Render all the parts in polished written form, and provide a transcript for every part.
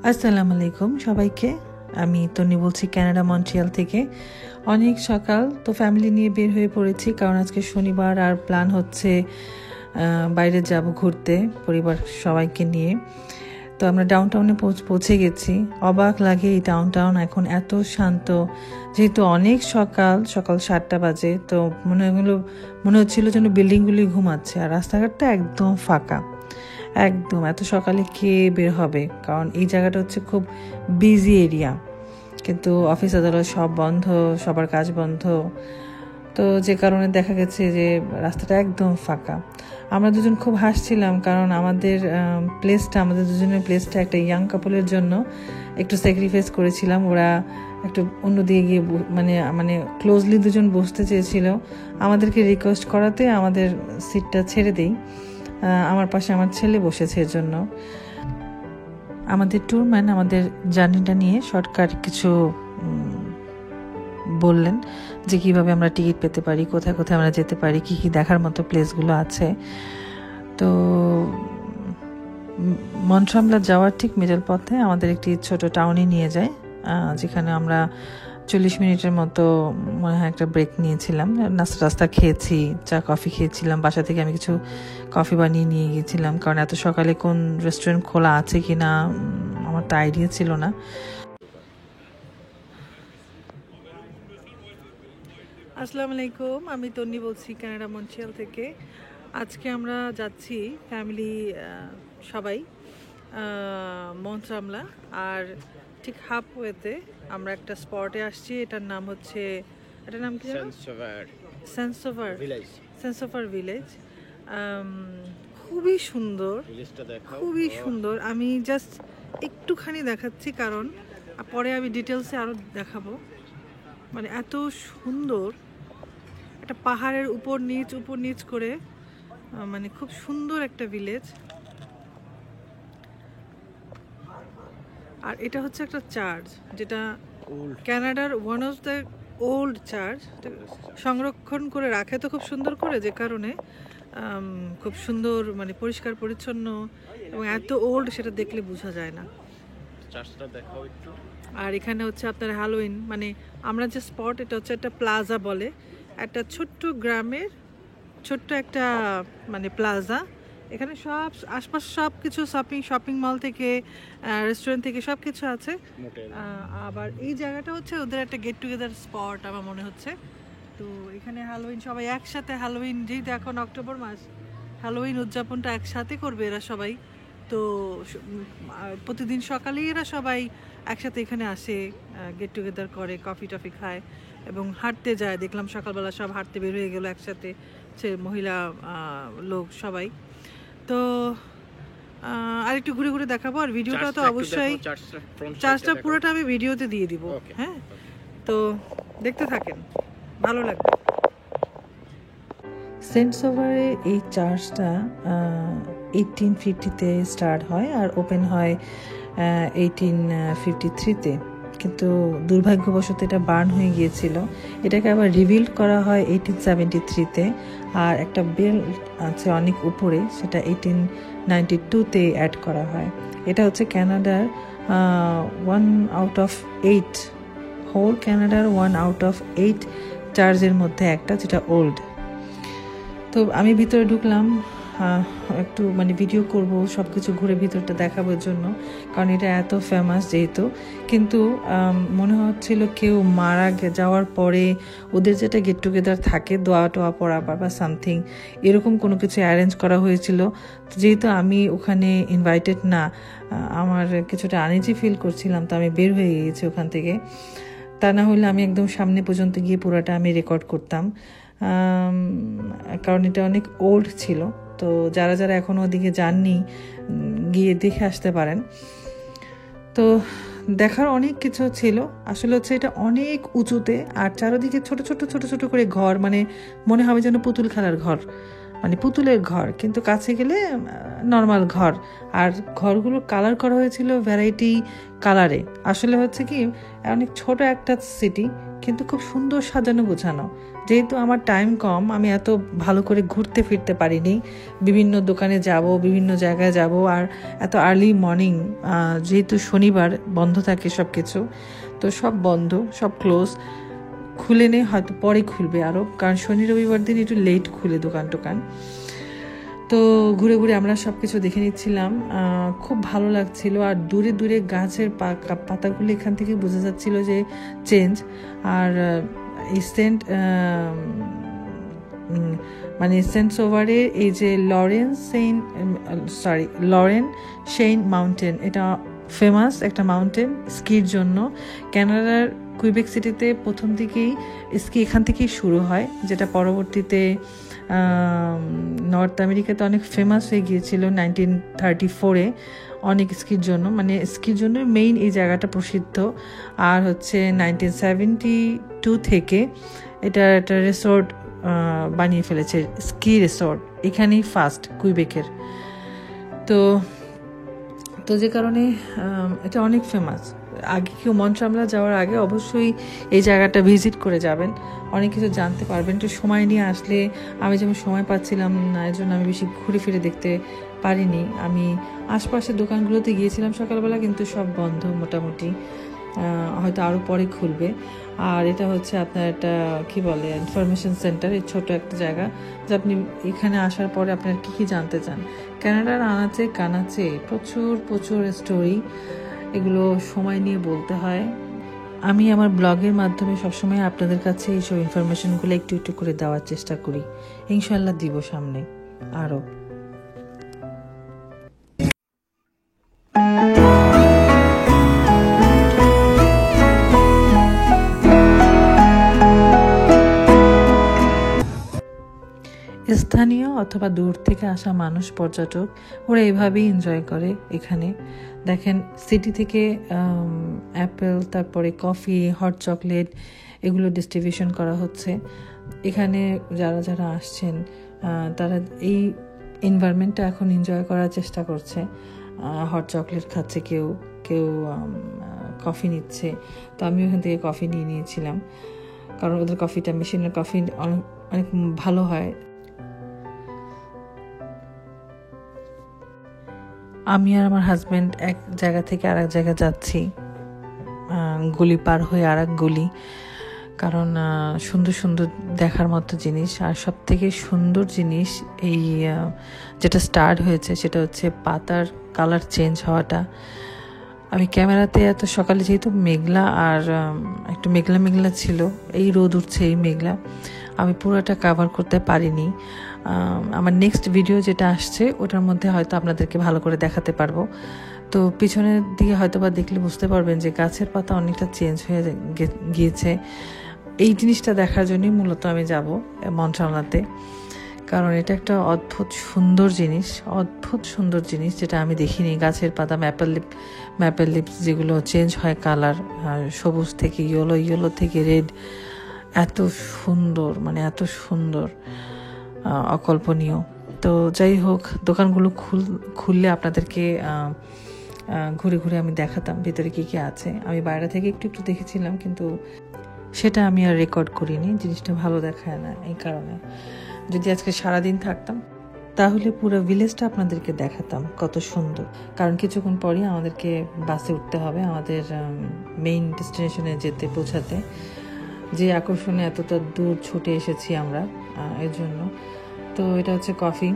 আসসালামু আলাইকুম সবাইকে। আমি তনি বলছি কানাডা মন্ট্রিয়াল থেকে। অনেক সকাল তো ফ্যামিলি নিয়ে বের হয়ে পড়েছি, কারণ আজকে শনিবার আর প্ল্যান হচ্ছে বাইরে যাব ঘুরতে পরিবার সবাইকে নিয়ে। তো আমরা ডাউনটাউনে পৌঁছে গেছি। অবাক লাগে এই ডাউনটাউন এখন এত শান্ত, যেহেতু অনেক সকাল 7টা বাজে। তো মনে হচ্ছিল যেন বিল্ডিংগুলি ঘুমাচ্ছে আর রাস্তাঘাটটা একদম ফাঁকা। একদম এত সকালে কে বের হবে, কারণ এই জায়গাটা হচ্ছে খুব বিজি এরিয়া, কিন্তু অফিস আদালত সব বন্ধ, সবার কাজ বন্ধ। তো যে কারণে দেখা গেছে যে রাস্তাটা একদম ফাঁকা। আমরা দুজন খুব হাসছিলাম, কারণ আমাদের দুজনের প্লেসটা একটা ইয়াং কাপলের জন্য একটু স্যাক্রিফাইস করেছিলাম। ওরা একটু অন্য দিকে গিয়ে মানে ক্লোজলি দুজন বসতে চেয়েছিল, আমাদেরকে রিকোয়েস্ট করাতে আমাদের সিটটা ছেড়ে দিই। আমার পাশে আমার ছেলে বসেছে, এর জন্য আমাদের ট্যুরম্যান আমাদের জার্নিটা নিয়ে শর্টকাট কিছু বললেন যে কিভাবে আমরা টিকিট পেতে পারি, কোথায় কোথায় আমরা যেতে পারি, কি কি দেখার মতো প্লেসগুলো আছে। তো মন্ট্রামলা যাওয়ার ঠিক মিডল পথে আমাদের একটি ছোট টাউনে নিয়ে যায়, যেখানে আমরা 40 মিনিটের মতো মনে হয় একটা ব্রেক নিয়েছিলাম। নাস্তা খেয়েছি, চা কফি খেয়েছিলাম। বাসা থেকে আমি কিছু কফি বানিয়ে নিয়ে গিয়েছিলাম, কারণ এত সকালে কোন রেস্টুরেন্ট খোলা আছে কিনা আমার তো আইডিয়া ছিল না। আসসালামু আলাইকুম, আমি তন্নি বলছি কানাডা মন্ট্রিয়াল থেকে। আজকে আমরা যাচ্ছি ফ্যামিলি সবাই মন্ট্রামলা, আর ঠিক হাফওয়েতে আমরা একটা স্পটে আসছি। এটার নাম কি সেন্সোভার ভিলেজ। খুবই সুন্দর, খুবই সুন্দর। আমি জাস্ট একটুখানি দেখাচ্ছি, কারণ পরে আমি ডিটেলসে আরও দেখাবো। মানে এত সুন্দর, একটা পাহাড়ের উপর নিচ করে, মানে খুব সুন্দর একটা ভিলেজ। আর এটা হচ্ছে একটা চার্চ, যেটা কানাডার one of the old church, সংরক্ষণ করে রাখে তো খুব সুন্দর করে, যে কারণে খুব সুন্দর, মানে পরিষ্কার পরিচ্ছন্ন এবং এত ওল্ড সেটা দেখলে বোঝা যায় না। আর এখানে হচ্ছে আপনার হ্যালোইন, মানে আমরা যে স্পট, এটা হচ্ছে একটা প্লাজা বলে, একটা ছোট্ট গ্রামের ছোট্ট একটা মানে প্লাজা। এখানে সব আশপাশ সব কিছু শপিং মল থেকে রেস্টুরেন্ট থেকে সব কিছু আছে। আবার এই জায়গাটা হচ্ছে ওদের একটা গেট টুগেদার স্পট আমার মনে হচ্ছে। তো এখানে হ্যালোইন সবাই একসাথে, হ্যালোইন যেহেতু এখন অক্টোবর মাস, হ্যালোইন উদযাপনটা একসাথে করবে এরা সবাই। তো প্রতিদিন সকালেই এরা সবাই একসাথে এখানে আসে, গেট টুগেদার করে, কফি টফি খায় এবং হাঁটতে যায়। দেখলাম সকালবেলা সব হাঁটতে বের হয়ে গেলো একসাথে, মহিলা লোক সবাই। তো আর একটু ঘুরে ঘুরে দেখাবো, আর ভিডিওটা তো অবশ্যই চার্জটা পুরোটা আমি ভিডিওতে দিয়ে দিব। হ্যাঁ, তো দেখতে থাকেন, ভালো লাগবে। সেন্টসোভারে এই চার্চটা 1850-তে স্টার্ট হয় আর ওপেন হয় 1853-তে, কিন্তু দুর্ভাগ্যবশত এটা বার্ন হয়ে গিয়েছিল। এটাকে আবার রিবিল্ড করা হয় 1873-তে, আর একটা বেল আছে অনেক উপরে, সেটা 1892-তে অ্যাড করা হয়। এটা হচ্ছে কানাডার 1 out of 8, হোল কানাডার 1 out of 8 চার্চের মধ্যে একটা, যেটা ওল্ড। তো আমি ভিতরে ঢুকলাম, একটু মানে ভিডিও করব, সব কিছু ঘুরে ভিতরটা দেখাবার জন্য, কারণ এটা এত ফেমাস যেহেতু। কিন্তু মনে হচ্ছিল কেউ মারা যাওয়ার পরে ওদের যেটা গেট টুগেদার থাকে, দোয়া টোয়া পড়া বা সামথিং এরকম কোনো কিছু অ্যারেঞ্জ করা হয়েছিল। যেহেতু আমি ওখানে ইনভাইটেড না, আমার কিছুটা আনইজি ফিল করছিলাম, তো আমি বের হয়ে গিয়েছি ওখান থেকে। তা না হলে আমি একদম সামনে পর্যন্ত গিয়ে পুরোটা আমি রেকর্ড করতাম, কারণ এটা অনেক ওল্ড ছিল। তো যারা যারা এখনো ওদিকে যাননি, গিয়ে দেখে আসতে পারেন। তো দেখার অনেক কিছু ছিল। আসলে হচ্ছে এটা অনেক উঁচুতে, আর চারিদিকে ছোট ছোট ছোট ছোট করে ঘর, মানে মনে হবে যেন পুতুল খেলার ঘর, মানে পুতুলের ঘর, কিন্তু কাছে গেলে নর্মাল ঘর। আর ঘরগুলো কালার করা হয়েছিল ভ্যারাইটি কালারে। আসলে হচ্ছে কি, অনেক ছোট একটা সিটি, কিন্তু খুব সুন্দর সাজানো গোছানো, যেহেতু আমার টাইম কম, আমি এত ভালো করে ঘুরতে ফিরতে পারিনি। বিভিন্ন দোকানে যাব, বিভিন্ন জায়গায় যাব, আর এত আর্লি মর্নিং, যেহেতু শনিবার বন্ধ থাকে সব কিছু, তো সব বন্ধ, সব ক্লোজ, খুলে নেই, হয়তো পরে খুলবে আরও, কারণ শনি রবিবার দিন একটু লেট খুলে দোকান টোকান। তো ঘুরে ঘুরে আমরা সব কিছু দেখে নিচ্ছিলাম, খুব ভালো লাগছিল। আর দূরে দূরে গাছের পাতাগুলো এখান থেকে বোঝা যাচ্ছিল যে চেঞ্জ। আর এই সেন্ট মানে সেন্ট সোভারের এই যে লরেন শেইন মাউন্টেন, এটা ফেমাস একটা মাউন্টেন স্কির জন্য। কানাডার কুইবেক সিটিতে প্রথম দিকেই স্কি এখান থেকেই শুরু হয়, যেটা পরবর্তীতে নর্থ আমেরিকাতে অনেক ফেমাস হয়ে গিয়েছিল 1934-এ অনেক স্কির জন্য, মানে স্কির জন্য মেইন এই জায়গাটা প্রসিদ্ধ। আর হচ্ছে 1972 থেকে এটা একটা রিসোর্ট বানিয়ে ফেলেছে, স্কি রিসোর্ট, এখানেই ফার্স্ট কুইবেকের। তো যে কারণে এটা অনেক ফেমাস। আগে কেউ মন্ট্রামলা যাওয়ার আগে অবশ্যই এই জায়গাটা ভিজিট করে যাবেন, অনেক কিছু জানতে পারবেন। একটু সময় নিয়ে আসলে, আমি যেমন সময় পাচ্ছিলাম না, এর জন্য আমি বেশি ঘুরে ফিরে দেখতে পারিনি। আমি আশপাশের দোকানগুলোতে গিয়েছিলাম সকালবেলা, কিন্তু সব বন্ধ মোটামুটি, হয়তো আরও পরে খুলবে। আর এটা হচ্ছে আপনার একটা কি বলে ইনফরমেশন সেন্টার, এই ছোট একটা জায়গা, যে আপনি এখানে আসার পরে আপনার কী জানতে চান। কানাডার আনাচে কানাচে প্রচুর স্টোরি, এগুলো সময় নিয়ে বলতে হয়। আমি আমার ব্লগের মাধ্যমে সবসময় আপনাদের কাছে এইসব ইনফরমেশনগুলো একটু একটু করে দেওয়ার চেষ্টা করি, ইনশাল্লাহ দিব সামনে আরও। স্থানীয় অথবা দূর থেকে আসা মানুষ, পর্যটক, ওরা এভাবেই এনজয় করে। এখানে দেখেন সিটি থেকে অ্যাপেল, তারপরে কফি, হট চকলেট, এগুলো ডিস্ট্রিবিউশন করা হচ্ছে। এখানে যারা আসছেন তারা এই এনভায়রনমেন্টটা এখন এনজয় করার চেষ্টা করছে। হট চকলেট খাচ্ছে, কেউ কফি নিচ্ছে। তো আমি ওখান থেকে কফি নিয়েছিলাম, কারণ ওদের কফিটা, মেশিনের কফি অনেক ভালো হয়। আমি আর আমার হাজব্যান্ড এক জায়গা থেকে আরেক জায়গায় যাচ্ছি, গলি পার হয়ে আর এক গলি, কারণ সুন্দর দেখার মতো জিনিস। আর সব থেকে সুন্দর জিনিস এই যেটা স্টার্ট হয়েছে, সেটা হচ্ছে পাতার কালার চেঞ্জ হওয়াটা। আমি ক্যামেরাতে এত সকালে, যেহেতু মেঘলা আর একটু মেঘলা ছিল, এই রোদ উঠছে, এই মেঘলা, আমি পুরোটা কাভার করতে পারিনি। আমার নেক্সট ভিডিও যেটা আসছে ওটার মধ্যে হয়তো আপনাদেরকে ভালো করে দেখাতে পারবো। তো পিছনের দিকে হয়তো বা দেখলে বুঝতে পারবেন যে গাছের পাতা অনেকটা চেঞ্জ হয়ে গিয়েছে। এই জিনিসটা দেখার জন্যই মূলত আমি যাব মন্ট্রামলাতে, কারণ এটা একটা অদ্ভুত সুন্দর জিনিস যেটা আমি দেখিনি। গাছের পাতা, ম্যাপেল লিপস যেগুলো চেঞ্জ হয় কালার, সবুজ থেকে ইয়েলো থেকে রেড, এত সুন্দর, অকল্পনীয়। তো যাই হোক, দোকানগুলো খুললে আপনাদেরকে ঘুরে ঘুরে আমি দেখাতাম ভিতরে কি আছে। আমি বাইরে থেকে একটু দেখেছিলাম, কিন্তু সেটা আমি আর রেকর্ড করিনি, জিনিসটা ভালো দেখায় না। এই কারণে যদি আজকে সারাদিন থাকতাম তাহলে পুরো ভিলেজটা আপনাদেরকে দেখাতাম কত সুন্দর। কারণ কিছুক্ষণ পরই আমাদেরকে বাসে উঠতে হবে আমাদের মেইন ডেস্টিনেশনে পৌঁছাতে। যে আকর্ষণে এতটা দূর ছুটে এসেছি আমরা এর জন্য। তো এটা হচ্ছে কফি।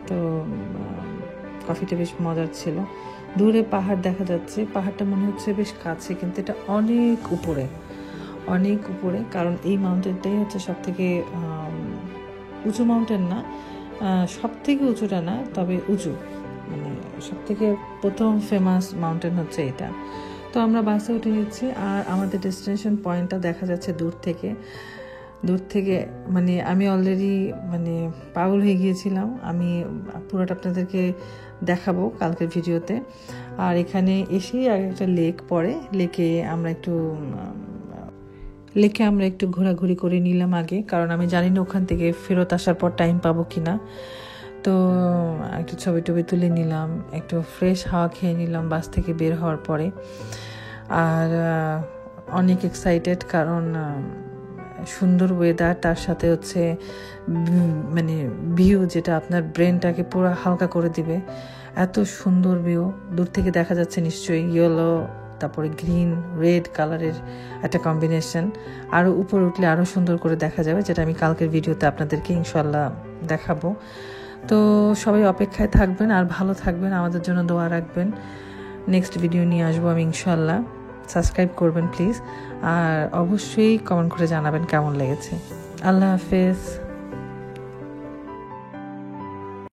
তো কফিটা বেশ মজার ছিল। দূরে পাহাড় দেখা যাচ্ছে, পাহাড়টা মনে হচ্ছে বেশ কাছে, কিন্তু এটা অনেক উপরে, কারণ এই মাউন্টেনটাই হচ্ছে সব থেকে উঁচু মাউন্টেন না, সব থেকে উঁচুটা না, তবে উঁচু, মানে সব থেকে প্রথম ফেমাস মাউন্টেন হচ্ছে এটা। তো আমরা বাসে উঠে নিচ্ছি, আর আমাদের ডেস্টিনেশন পয়েন্টটা দেখা যাচ্ছে দূর থেকে। মানে আমি অলরেডি পাগল হয়ে গিয়েছিলাম। আমি পুরোটা আপনাদেরকে দেখাবো কালকের ভিডিওতে। আর এখানে এসেই আগে একটা লেক পড়ে, লেকে আমরা একটু ঘোরাঘুরি করে নিলাম আগে, কারণ আমি জানি না ওখান থেকে ফেরত আসার পর টাইম পাবো কিনা। তো একটু ছবি তুলে নিলাম, একটু ফ্রেশ হাওয়া খেয়ে নিলাম বাস থেকে বের হওয়ার পরে। আর অনেক এক্সাইটেড, কারণ সুন্দর ওয়েদার, তার সাথে হচ্ছে মানে ভিউ যেটা আপনার ব্রেনটাকে পুরো হালকা করে দিবে। এত সুন্দর ভিউ, দূর থেকে দেখা যাচ্ছে নিশ্চয়ই ইয়েলো, তারপরে গ্রিন রেড কালারের একটা কম্বিনেশন। আরও উপরে উঠলে আরও সুন্দর করে দেখা যাবে, যেটা আমি কালকের ভিডিওতে আপনাদেরকে ইনশাল্লাহ দেখাবো। তো সবাই অপেক্ষায় থাকবেন আর ভালো থাকবেন, আমাদের জন্য দোয়া রাখবেন। নেক্সট ভিডিও নিয়ে আসবো আমি ইনশাল্লাহ। সাবস্ক্রাইব করবেন প্লিজ, আর অবশ্যই কমেন্ট করে জানাবেন কেমন লেগেছে। আল্লাহ হাফেজ।